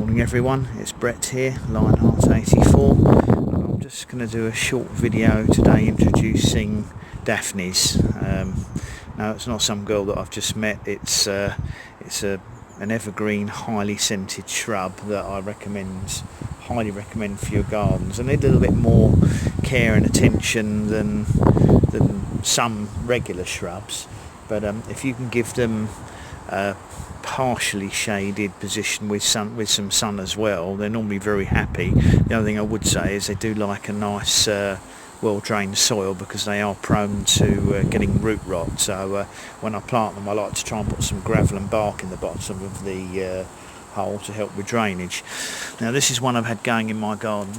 Morning everyone, it's Brett here, Lionheart84, and I'm just going to do a short video today introducing Daphne's. Now it's not some girl that I've just met, it's an evergreen, highly scented shrub that I highly recommend for your gardens, and they need a little bit more care and attention than some regular shrubs, but if you can give them partially shaded position with some sun as well, they're normally very happy. The other thing I would say is they do like a nice well drained soil, because they are prone to getting root rot. So when I plant them, I like to try and put some gravel and bark in the bottom of the hole to help with drainage. Now this is one I've had going in my garden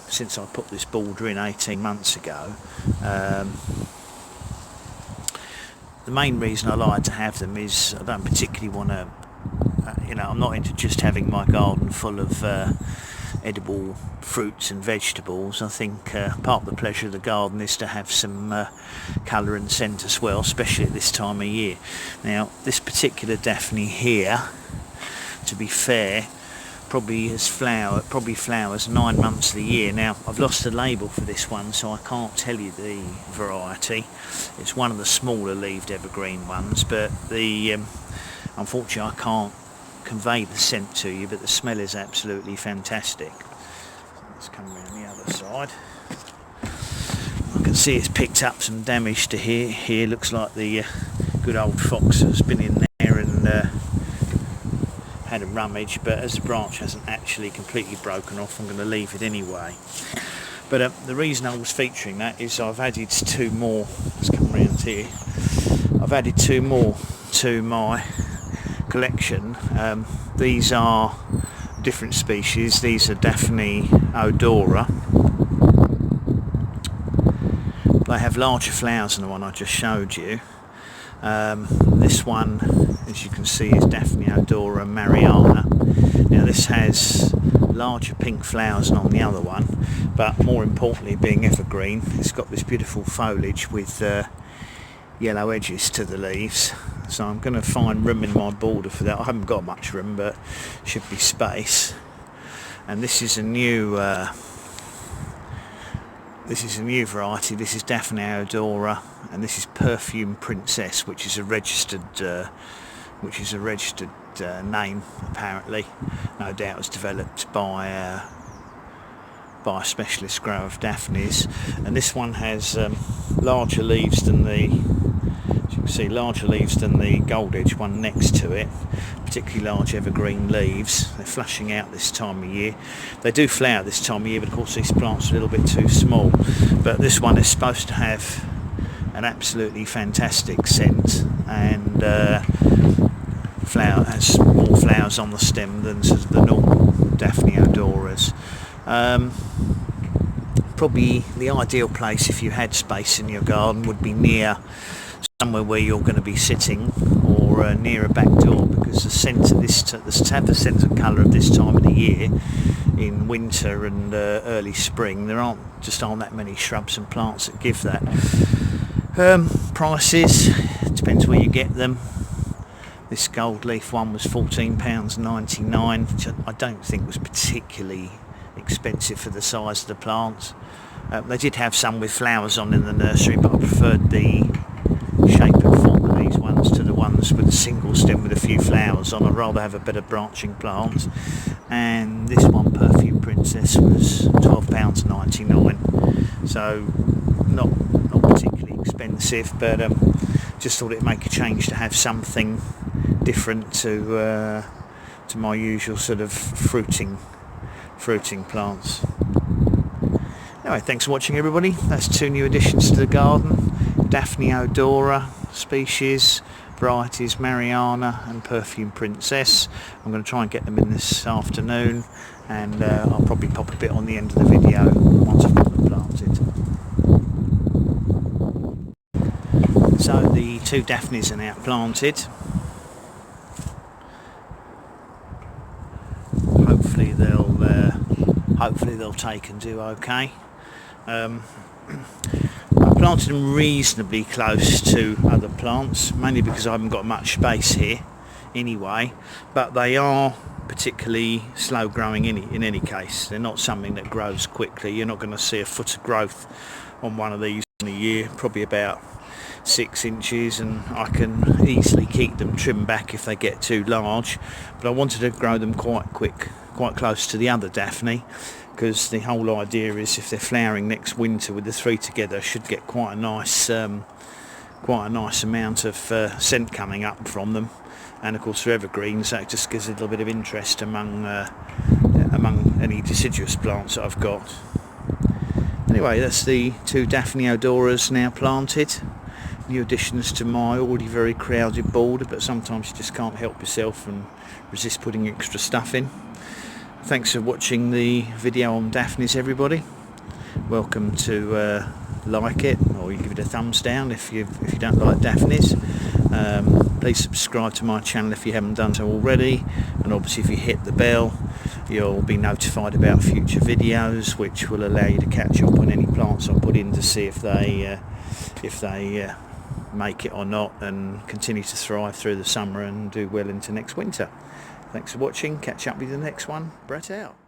since I put this border in 18 months ago. The main reason I like to have them is I don't particularly want to, I'm not into just having my garden full of edible fruits and vegetables. I think part of the pleasure of the garden is to have some colour and scent as well, especially at this time of year. Now this particular Daphne here, to be fair, probably flowers 9 months of the year. Now I've lost the label for this one, so I can't tell you the variety. It's one of the smaller leaved evergreen ones, but unfortunately I can't convey the scent to you, but the smell is absolutely fantastic. Let's come around the other side. I can see it's picked up some damage to here. Looks like the good old fox has been in there and had a rummage, but as the branch hasn't actually completely broken off, I'm going to leave it anyway. But the reason I was featuring that is I've added two more. Let's come around here. I've added two more to my collection. These are different species. These are Daphne Odora. They have larger flowers than the one I just showed you. This one, as you can see, is Daphne Odora Mariana. Now this has larger pink flowers than on the other one, but more importantly, being evergreen, it's got this beautiful foliage with yellow edges to the leaves. So I'm going to find room in my border for that. I haven't got much room, but should be space. And this is a new variety. This is Daphne Odora, and this is Perfume Princess, which is a registered name apparently. No doubt it was developed by a specialist grower of Daphnes. And this one has larger leaves than the gold edge one next to it. Particularly large evergreen leaves. They're flushing out this time of year. They do flower this time of year, but of course these plants are a little bit too small. But this one is supposed to have an absolutely fantastic scent, and has more flowers on the stem than sort of the normal Daphne Odoras. Probably the ideal place, if you had space in your garden, would be near somewhere where you're going to be sitting, or near a back door, because the scent of the scent and colour of this time of the year, in winter and early spring, there aren't that many shrubs and plants that give that. Prices, depends where you get them. This gold leaf one was £14.99, which I don't think was particularly expensive for the size of the plants. They did have some with flowers on in the nursery, but I preferred the shape and form of these ones to the ones with a single stem with a few flowers on. I'd rather have a better branching plant. And this one, Perfume Princess, was £12.99, so not particularly expensive, but just thought it'd make a change to have something different to my usual sort of fruiting plants. Anyway, thanks for watching everybody. That's two new additions to the garden: Daphne Odora species, varieties Mariana and Perfume Princess. I'm going to try and get them in this afternoon, and I'll probably pop a bit on the end of the video once I've got them planted. So the two Daphnes are now planted. Hopefully they'll take and do okay. I planted them reasonably close to other plants, mainly because I haven't got much space here anyway, but they are particularly slow growing in any case. They're not something that grows quickly. You're not going to see a foot of growth on one of these in a year, probably about 6 inches, and I can easily keep them trimmed back if they get too large. But I wanted to grow them quite quick, quite close to the other Daphne, because the whole idea is if they're flowering next winter with the 3 together, should get quite a nice amount of scent coming up from them. And of course they're evergreen, so it just gives a little bit of interest among any deciduous plants that I've got. Anyway, that's the 2 Daphne Odoras now planted. New additions to my already very crowded border, but sometimes you just can't help yourself and resist putting extra stuff in. Thanks for watching the video on Daphnes, everybody. Welcome to like it, or you give it a thumbs down if you don't like Daphnes. Please subscribe to my channel if you haven't done so already, and obviously if you hit the bell you'll be notified about future videos, which will allow you to catch up on any plants I put in to see if they make it or not, and continue to thrive through the summer and do well into next winter. Thanks for watching. Catch up with the next one. Brett out.